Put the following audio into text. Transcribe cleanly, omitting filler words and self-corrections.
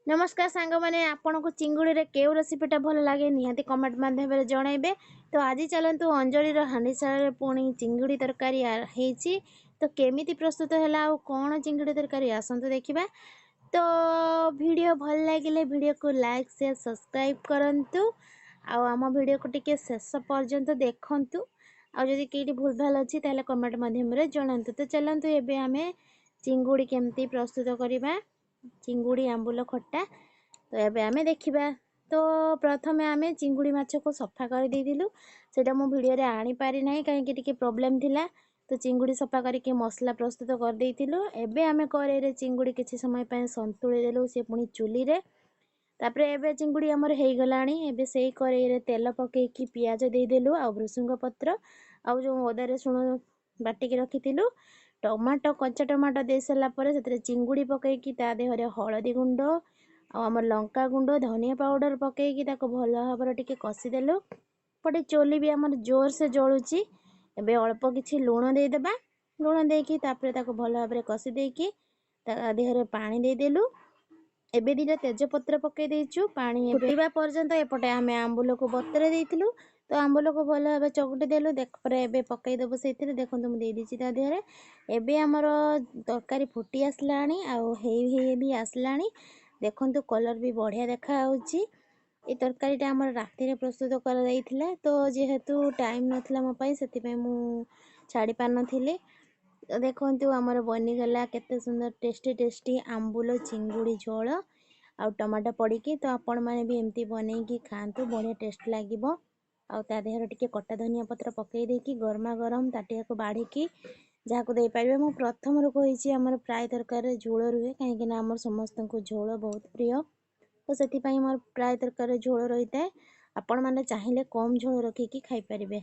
नमस्कार सांग मैंने आपन को चिंगुड़ी रे केउ रेसिपीटा भल लगे निहाती कमेंट माध्यम जणाइबे। तो आज चलतु अंजली हांडीशाल पुणी चिंगुड़ी तरकारी हेची। तो केमिति प्रस्तुत है कौन चिंगुड़ी तरकारी आसतु देखा। तो वीडियो भल लगे वीडियो को लाइक शेयर सब्सक्राइब करंतु। आम वीडियो को टिके शेष पर्यंत देखंतु। आदि कहीं भूल भाल अच्छी कमेंट माध्यम जनातु। तो चलतु एबे आमे चिंगुड़ी केमती प्रस्तुत करवा चिंगुड़ी आंबुल खट्टा। तो ये आम देखा। तो प्रथम आम चिंगुड़ी माछ को सफा कर देलु सेटा मो वीडियो रे आनी पारि नाही कहीं टिके प्रॉब्लम थिला। तो चिंगुड़ी सफा करके मसला प्रस्तुत कर देइतिलु। एबे आमे कड़ाई रे चिंगुड़ी किछि समय पय संतुଳି देलु से पुणी चुली रे। तापरे एबे चिंगुड़ी हमर हेई गलाणी। एबे सेई कड़ाई रे तेल पकेकी पियाज दे देलु आ भृसुंग पत्र आ जो अदा रसुण बाटिकी रखितिलु। टमाटो कच्चा टमाटो दे सारा पर से चिंगुड़ी पकईकी ता देहरे हलदी गुंड आम लंका गुंड धनिया पाउडर पकईकी भल भाव टिके कषिदेलु। पटे चोली भी आम जोर से जलुची। एबे अल्प किछि लुण देदेबा। लुण देकी तापरे ताको भल भाव कषि देकी ता देहरे पानी देदेलु। एबे दिटा तेजपत्र पकई देइछु पानी फुटिबा पर्यंत एपटे आमे आंबुल को बतरे देइथिलु। तो आंबुल को भल भाव चकटी देलु देख पर एबे पकई देबो सेथिरे देखंतु मु देइ दिछि ता देहरे। एबे हमर तरकारी फुटी आसलाणी आ हेई हेई भी आसलाणी। देखंतु कलर भी बढ़िया देखा होउची। ए तरकारीटा हमर राति रे प्रस्तुत कर दैथिला। तो जेहेतु टाइम नथला मो पई सेति पय मु छाड़ी पार नथिले। तो देखंतु हमर बनी गला केते सुंदर टेस्टी टेस्टी आंबुल चिंगुड़ी झोल आ टमाटो पड़ीकी। तो आपण माने भी एमती बनेकी खांतु बढ़िया टेस्ट लागिबो। आ ता देहरे टिके कटा धनिया पत्र पकई देकी गरमा गरम ताटिया को बाढ़ीकी जहाँ दे पारे। मु प्रथम रू कही आमर प्राय तरकारी झोल रुहे कहीं आम समस्त को झोल बहुत प्रिय। तो से मोर प्राय तरकारी झोल रही है। आपण मैंने चाहिए कम झोल रखिकी खाई पारिबे।